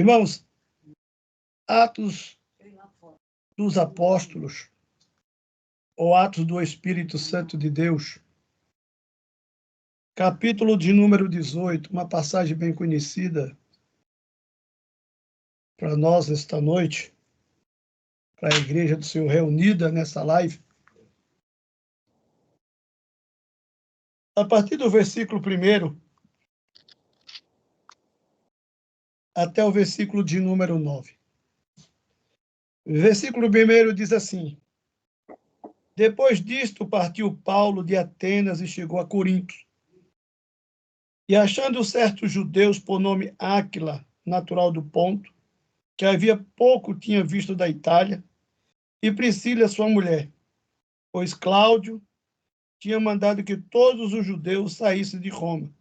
Irmãos, Atos dos Apóstolos, ou Atos do Espírito Santo de Deus, capítulo de número 18, uma passagem bem conhecida para nós esta noite, para a Igreja do Senhor reunida nessa live. A partir do versículo 1 até o versículo de número 9. O versículo 1 diz assim: Depois disto, partiu Paulo de Atenas e chegou a Corinto. E achando certos judeus por nome Áquila, natural do Ponto, que havia pouco tinha visto da Itália, e Priscila, sua mulher, pois Cláudio tinha mandado que todos os judeus saíssem de Roma,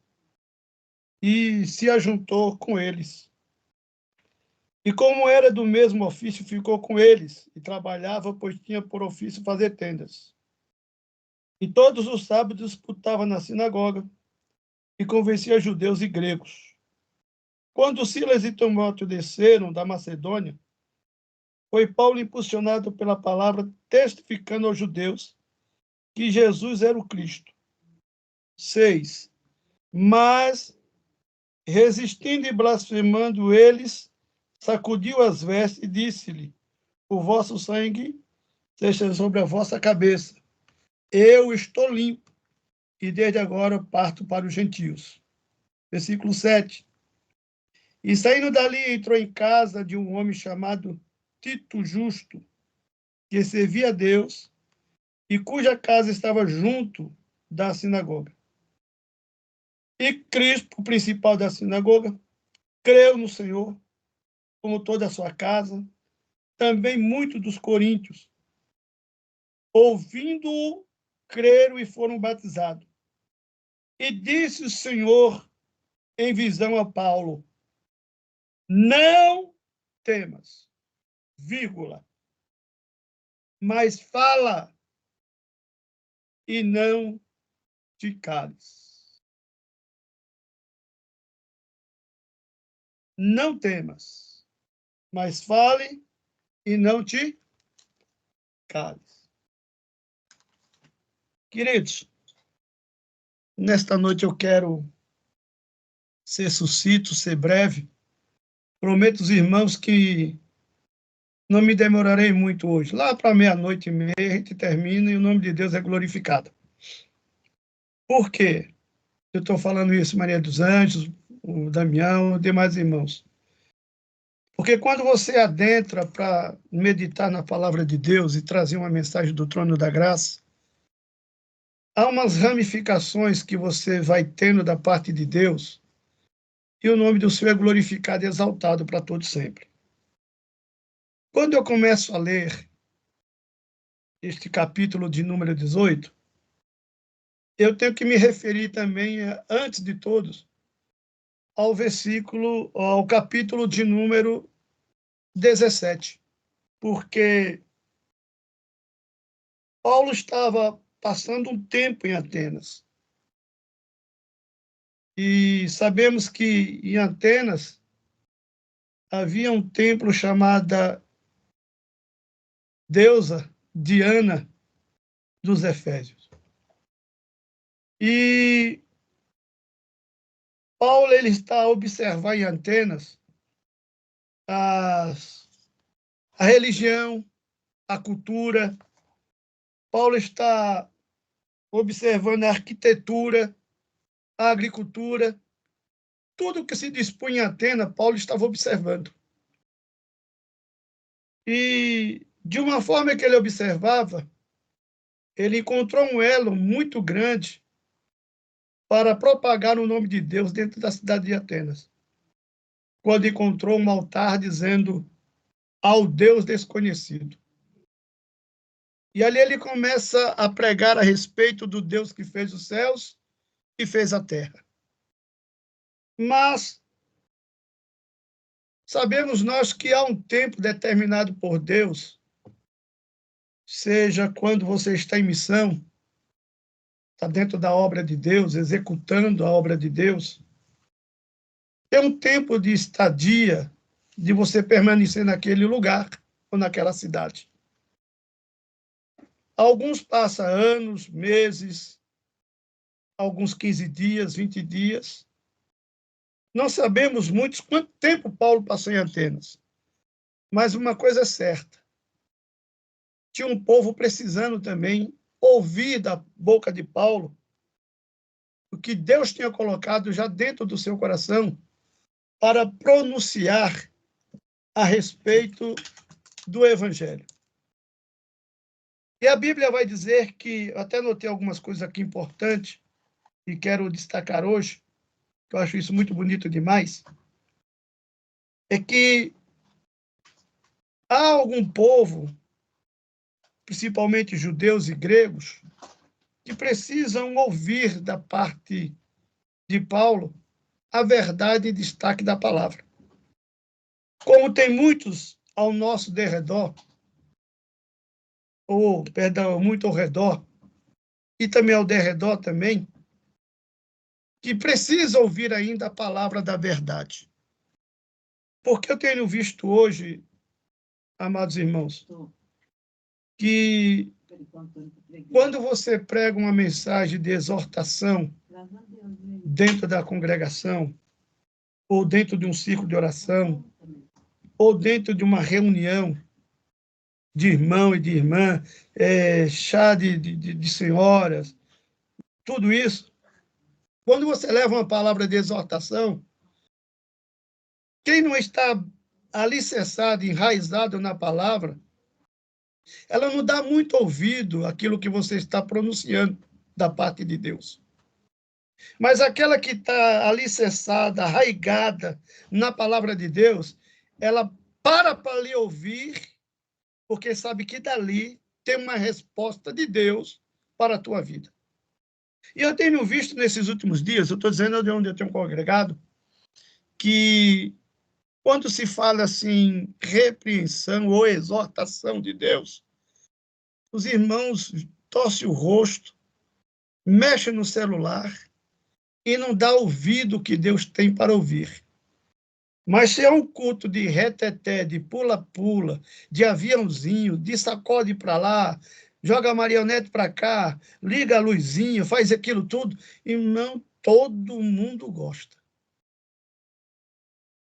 e se ajuntou com eles. E como era do mesmo ofício, ficou com eles, e trabalhava, pois tinha por ofício fazer tendas. E todos os sábados disputava na sinagoga, e convencia judeus e gregos. Quando Silas e Timóteo desceram da Macedônia, foi Paulo impulsionado pela palavra, testificando aos judeus que Jesus era o Cristo. 6. Mas, resistindo e blasfemando eles, sacudiu as vestes e disse-lhe: O vosso sangue seja sobre a vossa cabeça. Eu estou limpo, e desde agora parto para os gentios. Versículo 7. E saindo dali, entrou em casa de um homem chamado Tito Justo, que servia a Deus, e cuja casa estava junto da sinagoga. E Crispo, o principal da sinagoga, creu no Senhor, como toda a sua casa, também muitos dos coríntios, ouvindo-o, creram e foram batizados. E disse o Senhor em visão a Paulo: Não temas, vírgula, mas fala e não te cales. Não temas, mas fale e não te cales. Queridos, nesta noite eu quero ser sucinto, ser breve. Prometo aos irmãos que não me demorarei muito hoje. Lá para 00:30 a gente termina e o nome de Deus é glorificado. Por quê? Eu estou falando isso, Maria dos Anjos, o Damião, os demais irmãos. Porque quando você adentra para meditar na palavra de Deus e trazer uma mensagem do trono da graça, há umas ramificações que você vai tendo da parte de Deus e o nome do Senhor é glorificado e exaltado para todos sempre. Quando eu começo a ler este capítulo de número 18, eu tenho que me referir também, antes de todos, ao capítulo de número 17, porque Paulo estava passando um tempo em Atenas. E sabemos que em Atenas havia um templo chamado Deusa Diana dos Efésios. E Paulo ele está a observar em Atenas a religião, a cultura. Paulo está observando a arquitetura, a agricultura, tudo que se dispunha em Atenas, Paulo estava observando. E, de uma forma que ele observava, ele encontrou um elo muito grande para propagar o nome de Deus dentro da cidade de Atenas, quando encontrou um altar dizendo ao Deus desconhecido. E ali ele começa a pregar a respeito do Deus que fez os céus e fez a terra. Mas sabemos nós que há um tempo determinado por Deus, seja quando você está em missão, está dentro da obra de Deus, executando a obra de Deus, tem um tempo de estadia, de você permanecer naquele lugar ou naquela cidade. Alguns passam anos, meses, alguns 15 dias, 20 dias. Não sabemos muitos quanto tempo Paulo passou em Atenas. Mas uma coisa é certa, tinha um povo precisando também ouvir da boca de Paulo o que Deus tinha colocado já dentro do seu coração para pronunciar a respeito do Evangelho. E a Bíblia vai dizer que, até anotei algumas coisas aqui importantes e quero destacar hoje, que eu acho isso muito bonito demais, é que há algum povo, principalmente judeus e gregos, que precisam ouvir da parte de Paulo a verdade e destaque da palavra. Como tem muitos ao nosso derredor, ou, perdão, muito ao redor, e também ao derredor também, que precisam ouvir ainda a palavra da verdade. Porque eu tenho visto hoje, amados irmãos, que quando você prega uma mensagem de exortação dentro da congregação, ou dentro de um círculo de oração, ou dentro de uma reunião de irmão e de irmã, chá de senhoras, tudo isso, quando você leva uma palavra de exortação, quem não está alicerçado, enraizado na palavra, ela não dá muito ouvido àquilo que você está pronunciando da parte de Deus. Mas aquela que está alicerçada, arraigada na palavra de Deus, ela para lhe ouvir, porque sabe que dali tem uma resposta de Deus para a tua vida. E eu tenho visto nesses últimos dias, eu estou dizendo de onde eu tenho congregado, que quando se fala assim, repreensão ou exortação de Deus, os irmãos torcem o rosto, mexem no celular e não dá ouvido o que Deus tem para ouvir. Mas se é um culto de reteté, de pula-pula, de aviãozinho, de sacode para lá, joga a marionete para cá, liga a luzinha, faz aquilo tudo, e não todo mundo gosta.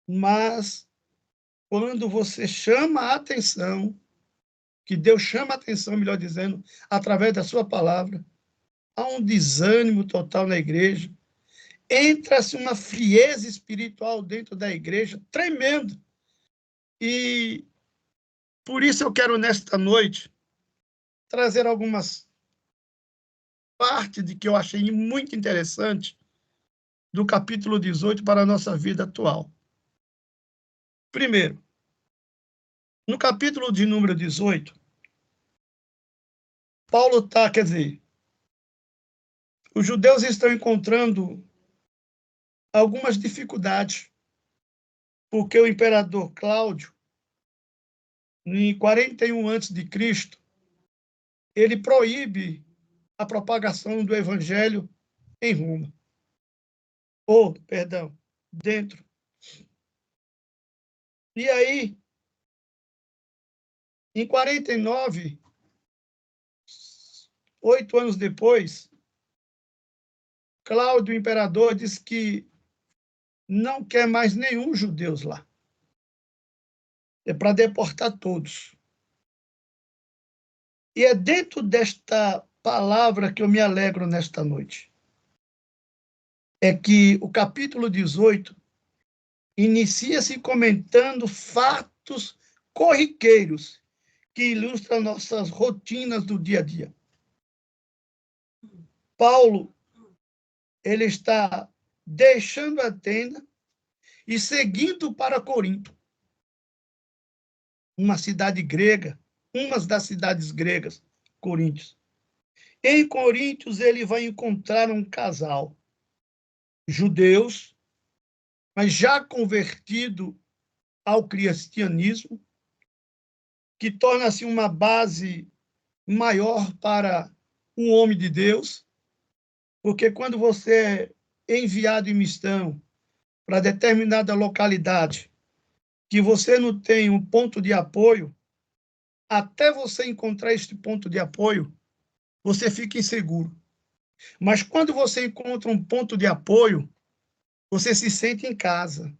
Mas quando você chama a atenção, que Deus chama a atenção, melhor dizendo, através da sua palavra, há um desânimo total na igreja, entra-se uma frieza espiritual dentro da igreja, tremendo. E por isso eu quero, nesta noite, trazer algumas partes de que eu achei muito interessante do capítulo 18 para a nossa vida atual. Primeiro, no capítulo de número 18, Paulo está, quer dizer, os judeus estão encontrando algumas dificuldades, porque o imperador Cláudio, em 41 a.C., ele proíbe a propagação do evangelho em Roma. Perdão, dentro. E aí, em 49, 8 anos depois, Cláudio, o imperador, diz que não quer mais nenhum judeu lá. É para deportar todos. E é dentro desta palavra que eu me alegro nesta noite. É que o capítulo 18 inicia-se comentando fatos corriqueiros que ilustram nossas rotinas do dia a dia. Paulo, ele está deixando Atenas e seguindo para Corinto, uma cidade grega, uma das cidades gregas, Coríntios. Em Coríntios, ele vai encontrar um casal, judeus, mas já convertido ao cristianismo, que torna-se uma base maior para um homem de Deus, porque quando você é enviado em missão para determinada localidade, que você não tem um ponto de apoio, até você encontrar este ponto de apoio, você fica inseguro. Mas quando você encontra um ponto de apoio, você se sente em casa,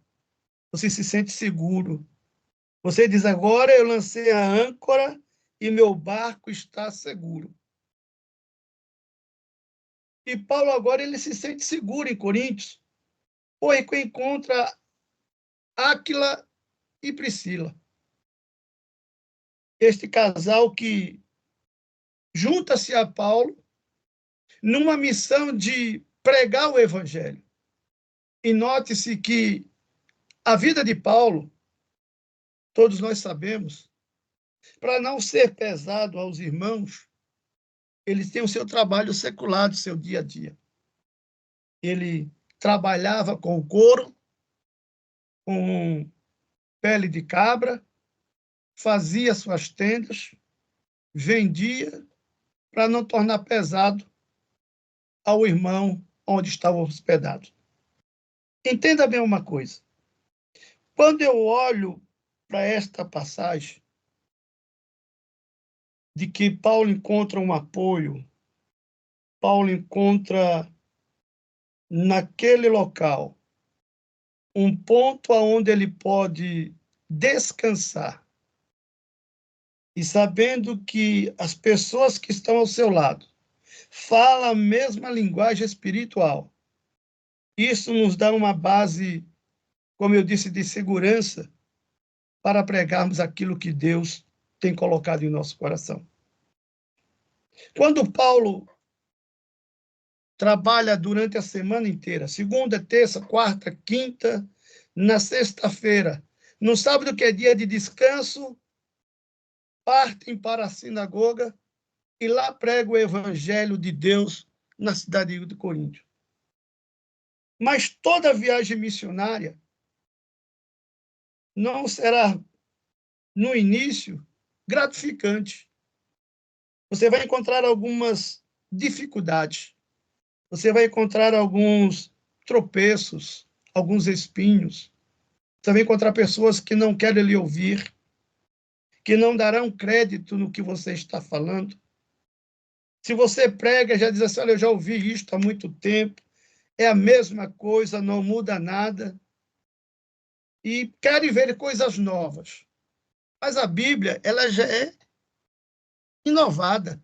você se sente seguro. Você diz: agora eu lancei a âncora e meu barco está seguro. E Paulo agora ele se sente seguro em Coríntios, porque encontra Áquila e Priscila. Este casal que junta-se a Paulo numa missão de pregar o evangelho. E note-se que a vida de Paulo, todos nós sabemos, para não ser pesado aos irmãos, eles têm o seu trabalho secular do seu dia a dia. Ele trabalhava com couro, com pele de cabra, fazia suas tendas, vendia para não tornar pesado ao irmão onde estava hospedado. Entenda bem uma coisa. Quando eu olho para esta passagem de que Paulo encontra um apoio, Paulo encontra naquele local um ponto aonde ele pode descansar e sabendo que as pessoas que estão ao seu lado falam a mesma linguagem espiritual. Isso nos dá uma base, como eu disse, de segurança para pregarmos aquilo que Deus tem colocado em nosso coração. Quando Paulo trabalha durante a semana inteira, segunda, terça, quarta, quinta, na sexta-feira, no sábado, que é dia de descanso, partem para a sinagoga e lá prega o evangelho de Deus na cidade de Corinto. Mas toda viagem missionária não será, no início, gratificante. Você vai encontrar algumas dificuldades, você vai encontrar alguns tropeços, alguns espinhos. Você vai encontrar pessoas que não querem lhe ouvir, que não darão crédito no que você está falando. Se você prega, já diz assim: olha, eu já ouvi isto há muito tempo, é a mesma coisa, não muda nada. E querem ver coisas novas. Mas a Bíblia, ela já é inovada.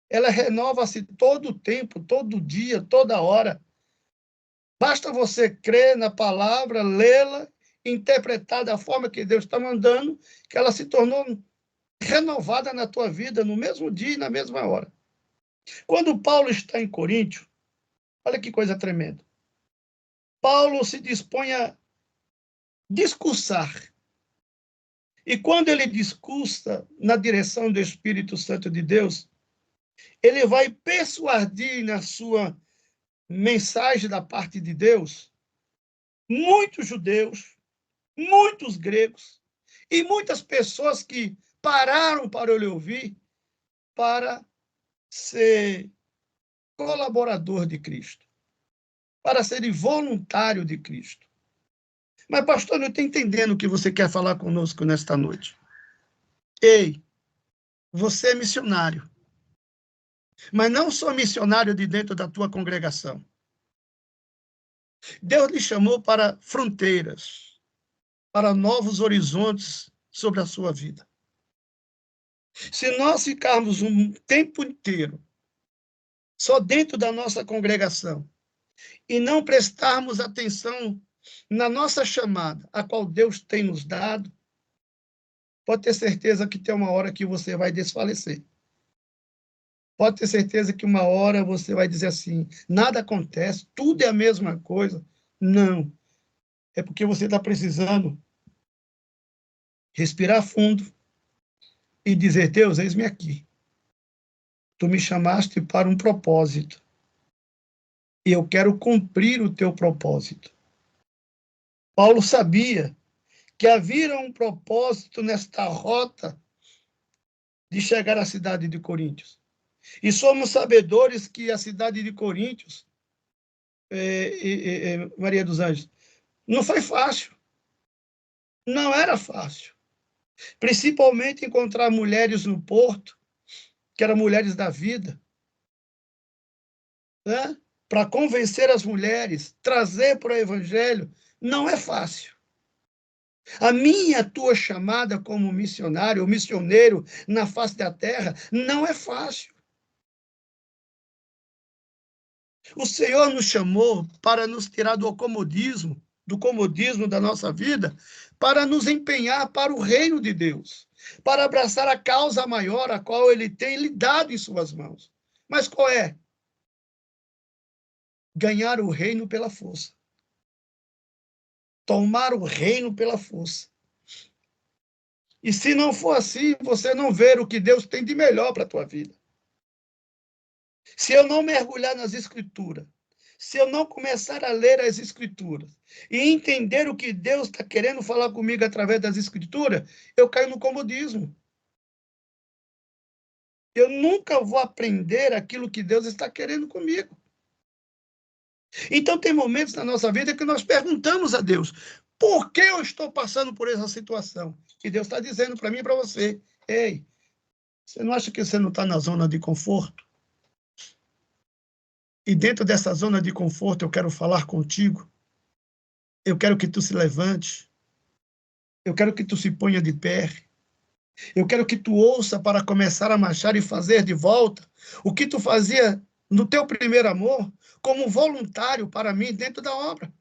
Ela renova-se todo o tempo, todo dia, toda hora. Basta você crer na palavra, lê-la, interpretar da forma que Deus está mandando, que ela se tornou renovada na tua vida no mesmo dia e na mesma hora. Quando Paulo está em Coríntio, olha que coisa tremenda. Paulo se dispõe a discursar. E quando ele discursa na direção do Espírito Santo de Deus, ele vai persuadir na sua mensagem da parte de Deus muitos judeus, muitos gregos e muitas pessoas que pararam para ele ouvir para ser colaborador de Cristo, para ser voluntário de Cristo. Mas, pastor, não estou entendendo o que você quer falar conosco nesta noite. Ei, você é missionário, mas não só missionário de dentro da tua congregação. Deus lhe chamou para fronteiras, para novos horizontes sobre a sua vida. Se nós ficarmos um tempo inteiro só dentro da nossa congregação e não prestarmos atenção na nossa chamada, a qual Deus tem nos dado, pode ter certeza que tem uma hora que você vai desfalecer. Pode ter certeza que uma hora você vai dizer assim: nada acontece, tudo é a mesma coisa. Não. É porque você está precisando respirar fundo e dizer: Deus, eis-me aqui. Tu me chamaste para um propósito. E eu quero cumprir o teu propósito. Paulo sabia que havia um propósito nesta rota de chegar à cidade de Coríntios. E somos sabedores que a cidade de Coríntios, Maria dos Anjos, não foi fácil. Não era fácil. Principalmente encontrar mulheres no porto, que eram mulheres da vida, né? Para convencer as mulheres, trazer para o evangelho, não é fácil. A minha, a tua chamada como missionário ou missioneiro na face da terra não é fácil. O Senhor nos chamou para nos tirar do comodismo da nossa vida, para nos empenhar para o reino de Deus, para abraçar a causa maior a qual Ele tem lhe dado em suas mãos. Mas qual é? Ganhar o reino pela força. Tomar o reino pela força. E se não for assim, você não ver o que Deus tem de melhor para a tua vida. Se eu não mergulhar nas Escrituras, se eu não começar a ler as Escrituras e entender o que Deus está querendo falar comigo através das Escrituras, eu caio no comodismo. Eu nunca vou aprender aquilo que Deus está querendo comigo. Então, tem momentos na nossa vida que nós perguntamos a Deus: por que eu estou passando por essa situação? E Deus está dizendo para mim e para você: ei, você não acha que você não está na zona de conforto? E dentro dessa zona de conforto eu quero falar contigo. Eu quero que tu se levante. Eu quero que tu se ponha de pé. Eu quero que tu ouça para começar a marchar e fazer de volta o que tu fazia no teu primeiro amor, como voluntário para mim dentro da obra.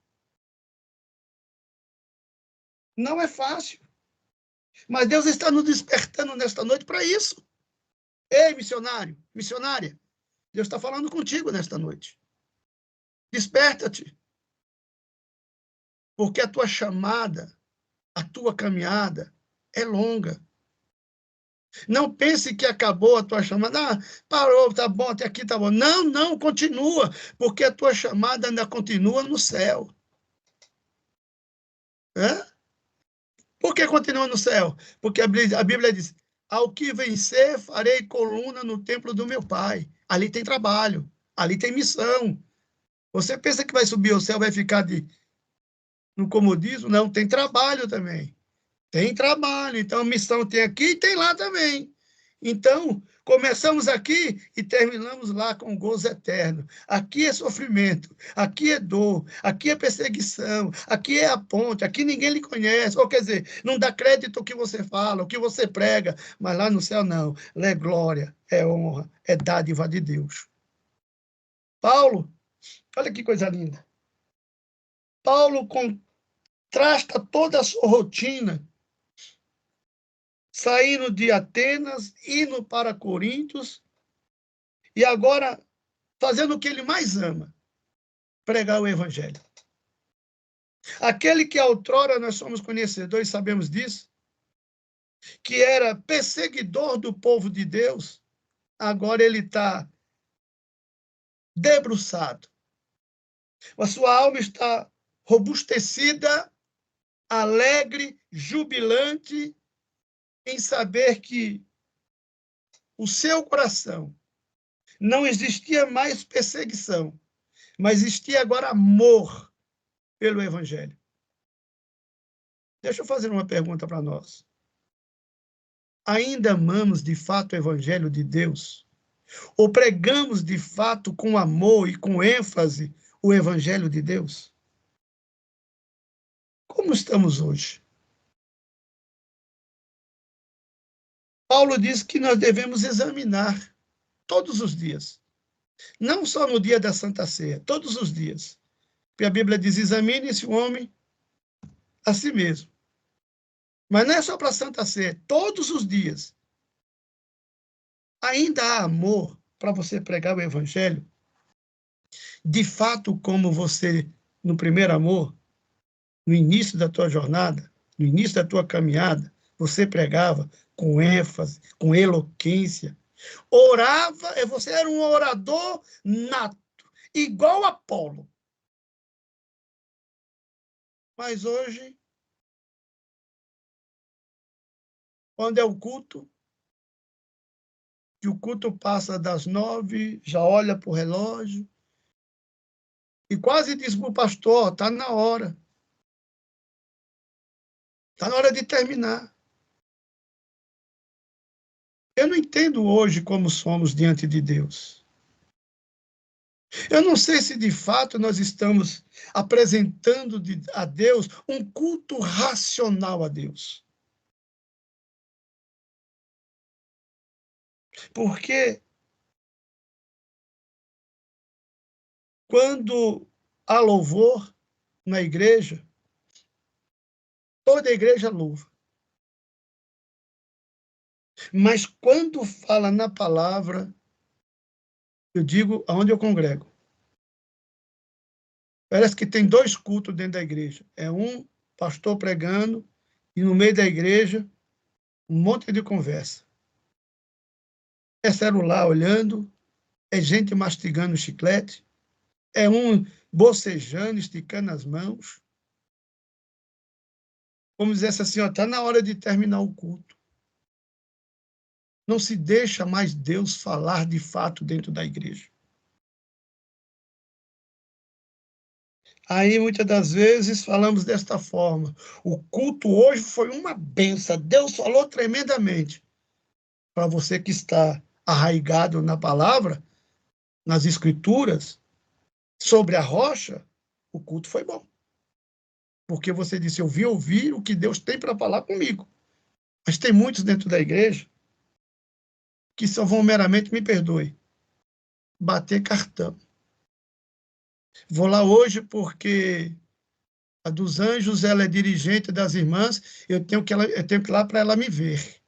Não é fácil, mas Deus está nos despertando nesta noite para isso. Ei, missionário, missionária, Deus está falando contigo nesta noite. Desperta-te, porque a tua chamada, a tua caminhada é longa. Não pense que acabou a tua chamada. Ah, parou, tá bom, até aqui tá bom. Não, não, continua, porque a tua chamada ainda continua no céu. Hã? Por que continua no céu? Porque a Bíblia diz: ao que vencer, farei coluna no templo do meu Pai. Ali tem trabalho, ali tem missão. Você pensa que vai subir ao céu, vai ficar no comodismo? Não, tem trabalho também. Tem trabalho. Então, missão tem aqui e tem lá também. Então, começamos aqui e terminamos lá com gozo eterno. Aqui é sofrimento, aqui é dor, aqui é perseguição, aqui é a ponte, aqui ninguém lhe conhece. Ou quer dizer, não dá crédito ao que você fala, ao que você prega, mas lá no céu não. Lá é glória, é honra, é dádiva de Deus. Paulo, olha que coisa linda. Paulo contrasta toda a sua rotina saindo de Atenas, indo para Corintos, e agora fazendo o que ele mais ama, pregar o evangelho. Aquele que outrora nós somos conhecedores, sabemos disso, que era perseguidor do povo de Deus, agora ele está debruçado. A sua alma está robustecida, alegre, jubilante, em saber que o seu coração não existia mais perseguição, mas existia agora amor pelo Evangelho. Deixa eu fazer uma pergunta para nós. Ainda amamos de fato o Evangelho de Deus? Ou pregamos de fato com amor e com ênfase o Evangelho de Deus? Como estamos hoje? Paulo diz que nós devemos examinar todos os dias. Não só no dia da Santa Ceia, todos os dias. Porque a Bíblia diz: examine-se o homem a si mesmo. Mas não é só para a Santa Ceia, todos os dias. Ainda há amor para você pregar o Evangelho? De fato, como você, no primeiro amor, no início da tua jornada, no início da tua caminhada, você pregava com ênfase, com eloquência, orava, e você era um orador nato, igual Apolo. Mas hoje, quando é o culto, que o culto passa das 9, já olha para o relógio e quase diz para o pastor: está na hora. Está na hora de terminar. Eu não entendo hoje como somos diante de Deus. Eu não sei se de fato nós estamos apresentando a Deus um culto racional a Deus. Porque quando há louvor na igreja, toda a igreja louva. Mas quando fala na palavra, eu digo aonde eu congrego. Parece que tem dois cultos dentro da igreja. É um pastor pregando e no meio da igreja um monte de conversa. É celular olhando, é gente mastigando chiclete, é um bocejando, esticando as mãos. Como dizer assim, está na hora de terminar o culto. Não se deixa mais Deus falar de fato dentro da igreja. Aí, muitas das vezes, falamos desta forma. O culto hoje foi uma benção. Deus falou tremendamente. Para você que está arraigado na palavra, nas escrituras, sobre a rocha, o culto foi bom. Porque você disse, eu vi ouvir o que Deus tem para falar comigo. Mas tem muitos dentro da igreja que só vão meramente, me perdoe, bater cartão. Vou lá hoje porque a dos anjos, ela é dirigente das irmãs, eu tenho que ir lá para ela me ver.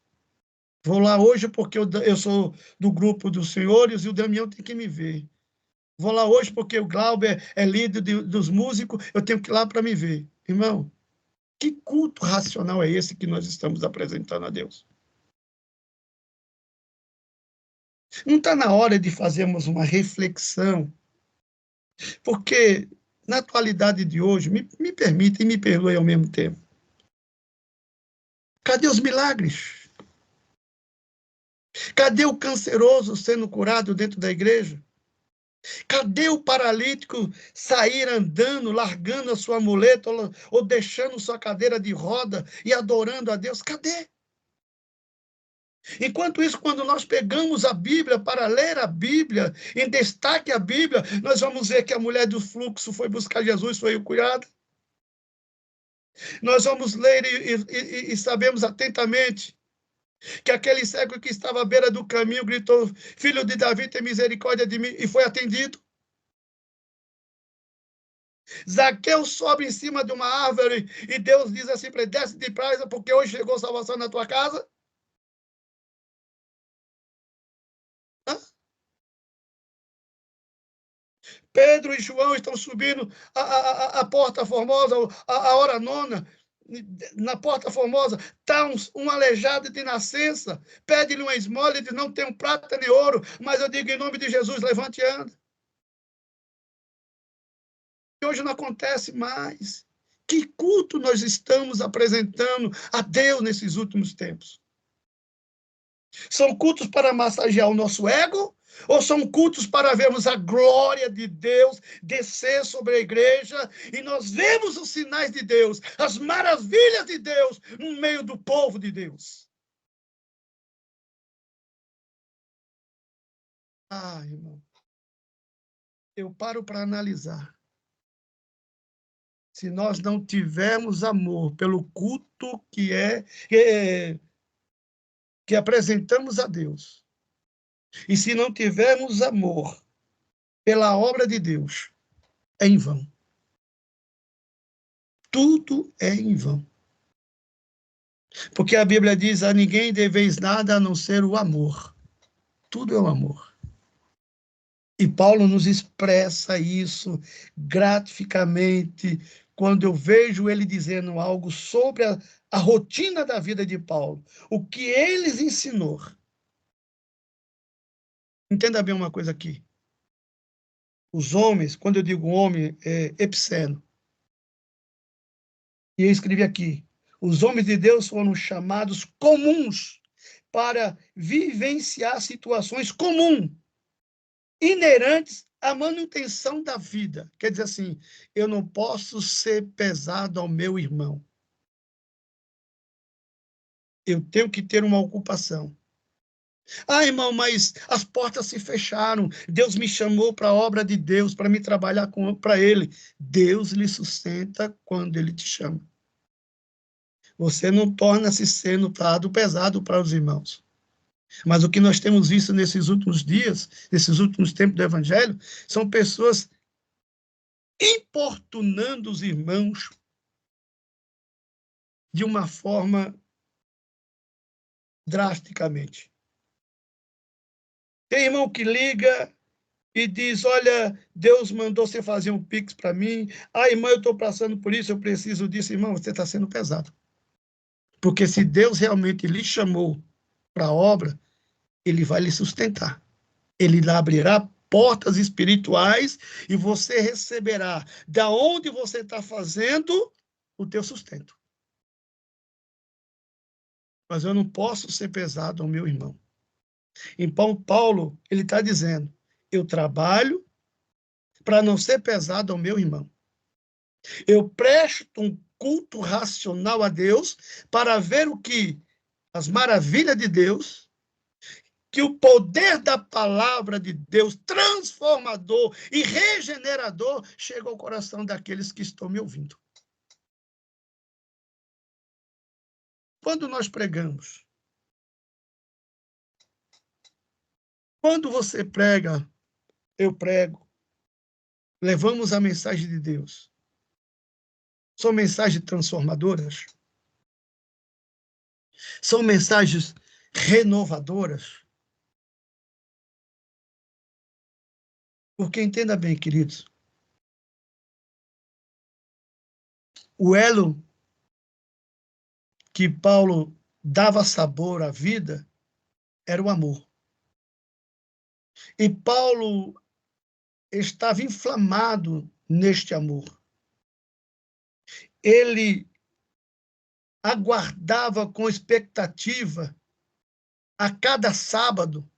Vou lá hoje porque eu sou do grupo dos senhores e o Damião tem que me ver. Vou lá hoje porque o Glauber é líder dos músicos, eu tenho que ir lá para me ver. Irmão, que culto racional é esse que nós estamos apresentando a Deus? Não está na hora de fazermos uma reflexão, porque na atualidade de hoje, me permita e me perdoe ao mesmo tempo, cadê os milagres? Cadê o canceroso sendo curado dentro da igreja? Cadê o paralítico sair andando, largando a sua muleta ou deixando sua cadeira de roda e adorando a Deus? Cadê? Enquanto isso, quando nós pegamos a Bíblia para ler a Bíblia, em destaque a Bíblia, nós vamos ver que a mulher do fluxo foi buscar Jesus, foi curada. Nós vamos ler e sabemos atentamente que aquele cego que estava à beira do caminho gritou: Filho de Davi, tem misericórdia de mim, e foi atendido. Zaqueu sobe em cima de uma árvore e Deus diz assim para ele: desce depressa, porque hoje chegou salvação na tua casa. Hã? Pedro e João estão subindo a porta formosa, a hora nona. Na porta formosa está um aleijado de nascença, pede-lhe uma esmola e diz: não tenho prata nem ouro, mas eu digo em nome de Jesus, levante e anda. E hoje não acontece mais. Que culto nós estamos apresentando a Deus nesses últimos tempos? São cultos para massagear o nosso ego? Ou são cultos para vermos a glória de Deus descer sobre a igreja e nós vemos os sinais de Deus, as maravilhas de Deus no meio do povo de Deus? Ah, irmão, eu paro para analisar. Se nós não tivermos amor pelo culto que apresentamos a Deus, e se não tivermos amor pela obra de Deus, é em vão. Tudo é em vão. Porque a Bíblia diz: a ninguém deveis nada a não ser o amor. Tudo é o amor. E Paulo nos expressa isso gratificamente quando eu vejo ele dizendo algo sobre a rotina da vida de Paulo, o que ele ensinou. Entenda bem uma coisa aqui. Os homens, quando eu digo homem, é epiceno. E eu escrevi aqui: os homens de Deus foram chamados comuns para vivenciar situações comuns, inerentes à manutenção da vida. Quer dizer assim, eu não posso ser pesado ao meu irmão. Eu tenho que ter uma ocupação. Ah, irmão, mas as portas se fecharam. Deus me chamou para a obra de Deus, para me trabalhar para Ele. Deus lhe sustenta quando Ele te chama. Você não torna-se sendo prado pesado para os irmãos. Mas o que nós temos visto nesses últimos dias, nesses últimos tempos do Evangelho, são pessoas importunando os irmãos de uma forma drasticamente. Tem irmão que liga e diz: olha, Deus mandou você fazer um pix para mim. Ah, irmão, eu estou passando por isso, eu preciso disso. Irmão, você está sendo pesado. Porque se Deus realmente lhe chamou para a obra, Ele vai lhe sustentar. Ele lhe abrirá portas espirituais e você receberá da onde você está fazendo o teu sustento. Mas eu não posso ser pesado ao meu irmão. Então, Paulo, ele está dizendo, eu trabalho para não ser pesado ao meu irmão. Eu presto um culto racional a Deus para ver o que as maravilhas de Deus, que o poder da palavra de Deus transformador e regenerador chega ao coração daqueles que estão me ouvindo. Quando nós pregamos, quando você prega, eu prego, levamos a mensagem de Deus. São mensagens transformadoras? São mensagens renovadoras? Porque entenda bem, queridos, o elo que Paulo dava sabor à vida era o amor. E Paulo estava inflamado neste amor. Ele aguardava com expectativa a cada sábado,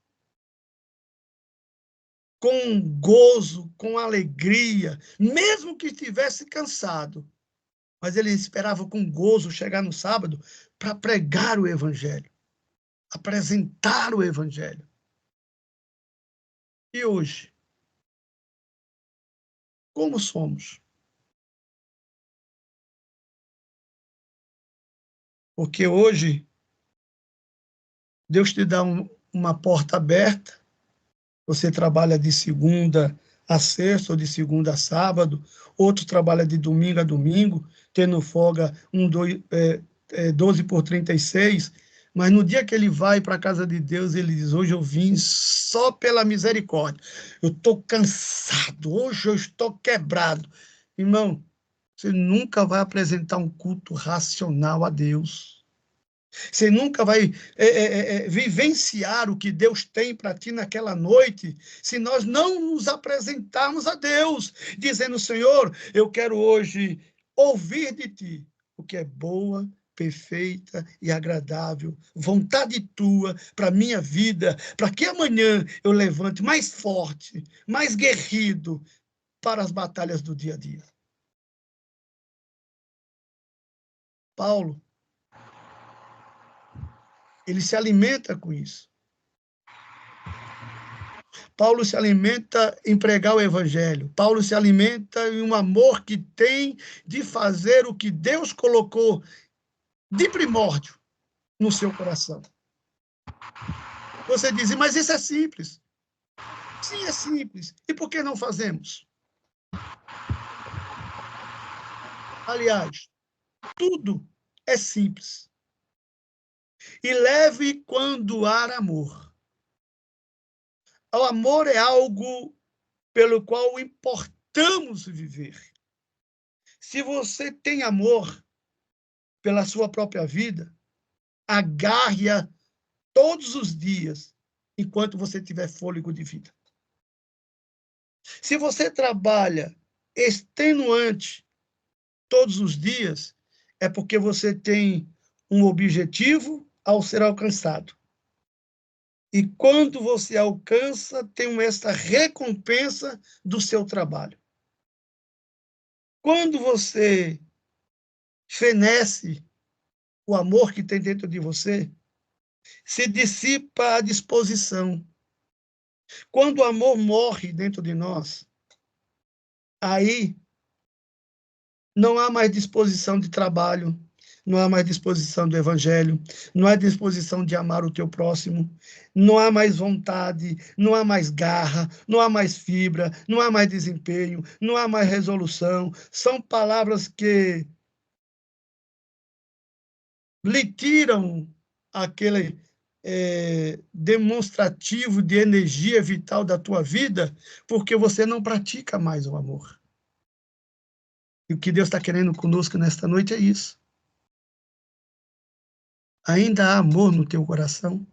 com gozo, com alegria, mesmo que estivesse cansado, mas ele esperava com gozo chegar no sábado para pregar o evangelho, apresentar o evangelho. E hoje, como somos? Porque hoje Deus te dá uma porta aberta, você trabalha de segunda a sexta ou de segunda a sábado, outro trabalha de domingo a domingo, tendo folga 12 por 36, mas no dia que ele vai para a casa de Deus, ele diz: hoje eu vim só pela misericórdia, eu estou cansado, hoje eu estou quebrado. Irmão, você nunca vai apresentar um culto racional a Deus. Você nunca vai vivenciar o que Deus tem para ti naquela noite, se nós não nos apresentarmos a Deus, dizendo: Senhor, eu quero hoje ouvir de ti o que é boa, perfeita e agradável, vontade tua para minha vida, para que amanhã eu levante mais forte, mais guerrido para as batalhas do dia a dia. Paulo, ele se alimenta com isso. Paulo se alimenta em pregar o evangelho. Paulo se alimenta em um amor que tem de fazer o que Deus colocou de primórdio no seu coração. Você diz: mas isso é simples. Sim, é simples. E por que não fazemos? Aliás, tudo é simples. E leve quando há amor. O amor é algo pelo qual importamos viver. Se você tem amor pela sua própria vida, agarre-a todos os dias, enquanto você tiver fôlego de vida. Se você trabalha extenuante todos os dias, é porque você tem um objetivo ao ser alcançado. E quando você alcança, tem essa recompensa do seu trabalho. Quando você fenece o amor que tem dentro de você, se dissipa à disposição. Quando o amor morre dentro de nós, aí não há mais disposição de trabalho, não há mais disposição do evangelho, não há disposição de amar o teu próximo, não há mais vontade, não há mais garra, não há mais fibra, não há mais desempenho, não há mais resolução. São palavras que lhe tiram aquele demonstrativo de energia vital da tua vida, porque você não pratica mais o amor. E o que Deus está querendo conosco nesta noite é isso. Ainda há amor no teu coração?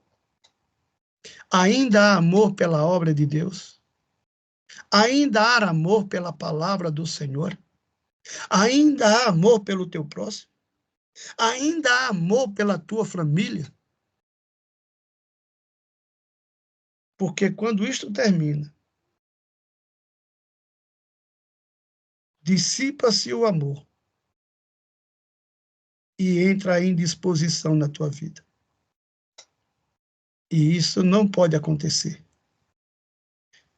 Ainda há amor pela obra de Deus? Ainda há amor pela palavra do Senhor? Ainda há amor pelo teu próximo? Ainda há amor pela tua família? Porque quando isto termina, dissipa-se o amor e entra a indisposição na tua vida. E isso não pode acontecer.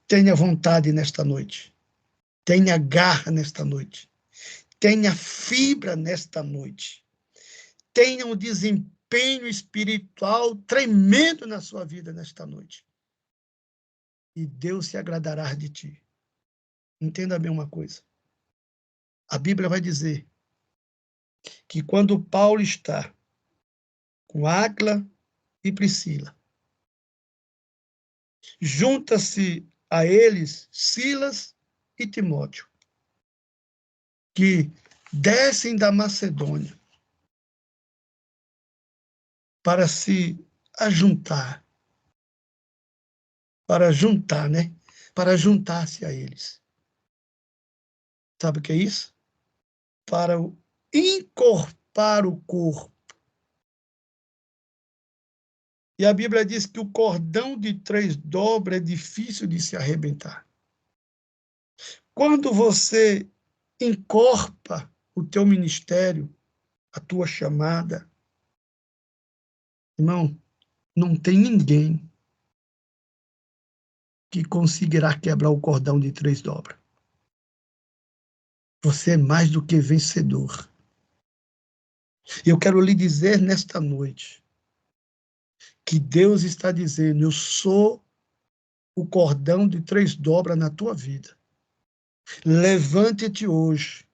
Tenha vontade nesta noite. Tenha garra nesta noite. Tenha fibra nesta noite. Tenha um desempenho espiritual tremendo na sua vida nesta noite. E Deus se agradará de ti. Entenda bem uma coisa. A Bíblia vai dizer que quando Paulo está com Áquila e Priscila, junta-se a eles Silas e Timóteo, que descem da Macedônia para se ajuntar, né? Para juntar-se a eles. Sabe o que é isso? Para encorpar o corpo. E a Bíblia diz que o cordão de 3 dobras é difícil de se arrebentar. Quando você encorpa o teu ministério, a tua chamada, irmão, não tem ninguém que conseguirá quebrar o cordão de 3 dobras. Você é mais do que vencedor. E eu quero lhe dizer nesta noite que Deus está dizendo: eu sou o cordão de 3 dobras na tua vida. Levante-te hoje,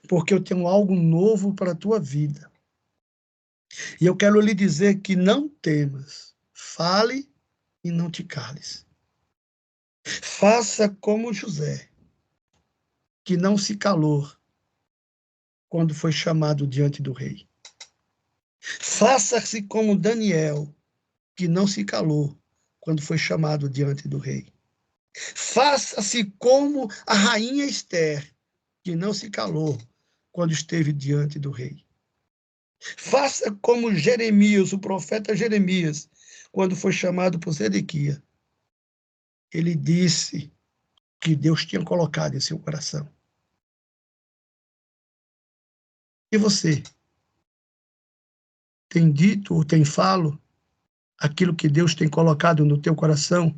porque eu tenho algo novo para a tua vida. E eu quero lhe dizer que não temas, fale e não te cales. Faça como José, que não se calou quando foi chamado diante do rei. Faça-se como Daniel, que não se calou quando foi chamado diante do rei. Faça-se como a rainha Esther, que não se calou quando esteve diante do rei. Faça como Jeremias, o profeta Jeremias, quando foi chamado por Zedequias. Ele disse que Deus tinha colocado em seu coração. E você? Tem dito ou tem falo aquilo que Deus tem colocado no teu coração?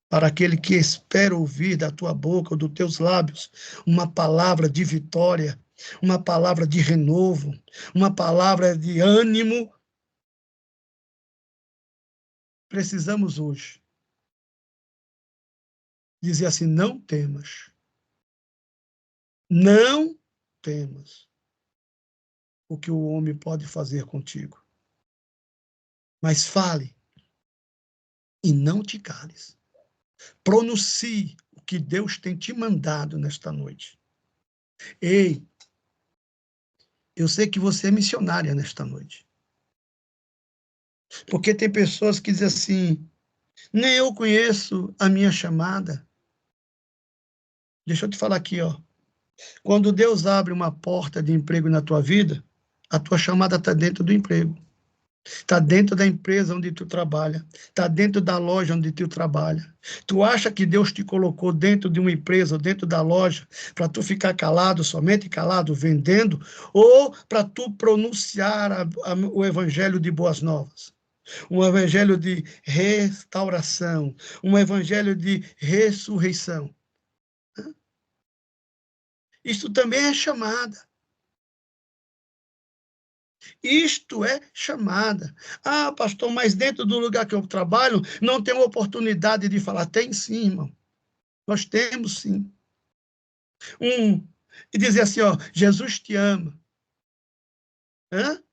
Para aquele que espera ouvir da tua boca ou dos teus lábios uma palavra de vitória, uma palavra de renovo, uma palavra de ânimo. Precisamos hoje dizer assim: não temas. Não temas o que o homem pode fazer contigo. Mas fale e não te cales. Pronuncie o que Deus tem te mandado nesta noite. Ei, eu sei que você é missionária nesta noite. Porque tem pessoas que dizem assim: nem eu conheço a minha chamada. Deixa eu te falar aqui, ó. Quando Deus abre uma porta de emprego na tua vida, a tua chamada está dentro do emprego. Está dentro da empresa onde tu trabalha, está dentro da loja onde tu trabalha. Tu acha que Deus te colocou dentro de uma empresa, ou dentro da loja, para tu ficar calado, somente calado, vendendo, ou para tu pronunciar o evangelho de boas novas? Um evangelho de restauração, um evangelho de ressurreição. Isto também é chamada. Isto é chamada. Ah, pastor, mas dentro do lugar que eu trabalho não tenho oportunidade de falar. Tem sim, irmão. Nós temos sim. E dizer assim, ó, Jesus te ama. Hã?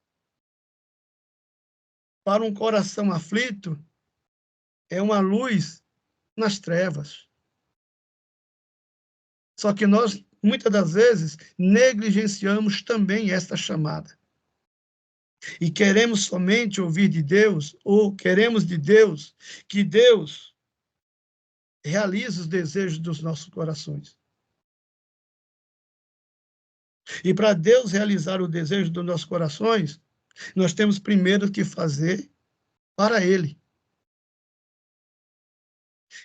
Para um coração aflito, é uma luz nas trevas. Só que nós, muitas das vezes, negligenciamos também esta chamada. E queremos somente ouvir de Deus, ou queremos de Deus, que Deus realize os desejos dos nossos corações. E para Deus realizar o desejo dos nossos corações, nós temos primeiro que fazer para Ele.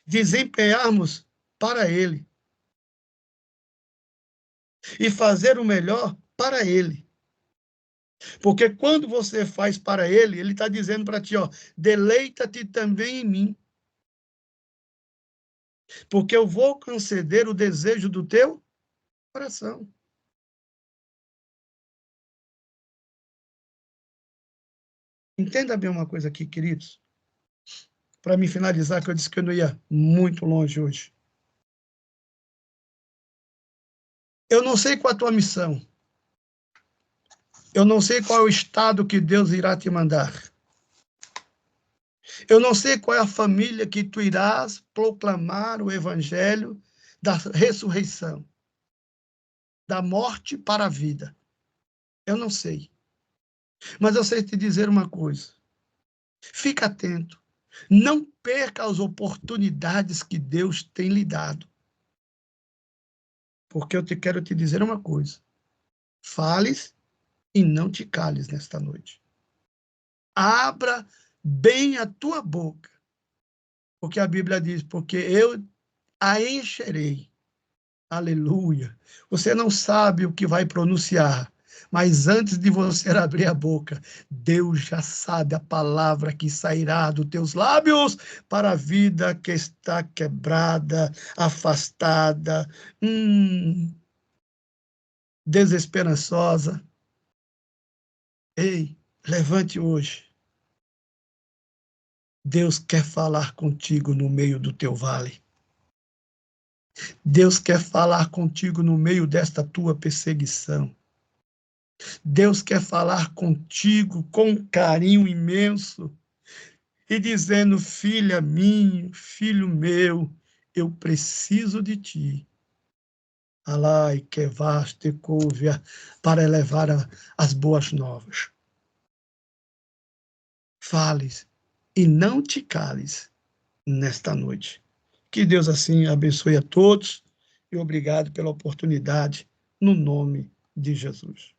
Desempenharmos para Ele. E fazer o melhor para Ele. Porque quando você faz para Ele, Ele está dizendo para ti, ó, deleita-te também em mim. Porque eu vou conceder o desejo do teu coração. Entenda bem uma coisa aqui, queridos. Para me finalizar, que eu disse que eu não ia muito longe hoje. Eu não sei qual a tua missão. Eu não sei qual é o estado que Deus irá te mandar. Eu não sei qual é a família que tu irás proclamar o evangelho da ressurreição, da morte para a vida. Eu não sei. Mas eu sei te dizer uma coisa. Fica atento. Não perca as oportunidades que Deus tem lhe dado. Porque eu quero te dizer uma coisa. Fales e não te cales nesta noite. Abra bem a tua boca. Porque a Bíblia diz, porque eu a encherei. Aleluia. Você não sabe o que vai pronunciar, mas antes de você abrir a boca, Deus já sabe a palavra que sairá dos teus lábios para a vida que está quebrada, afastada, desesperançosa. Ei, levante hoje. Deus quer falar contigo no meio do teu vale. Deus quer falar contigo no meio desta tua perseguição. Deus quer falar contigo com um carinho imenso e dizendo, filha minha, filho meu, eu preciso de ti. Alai, que vaste cúvia, para elevar as boas novas. Fales e não te cales nesta noite. Que Deus assim abençoe a todos e obrigado pela oportunidade, no nome de Jesus.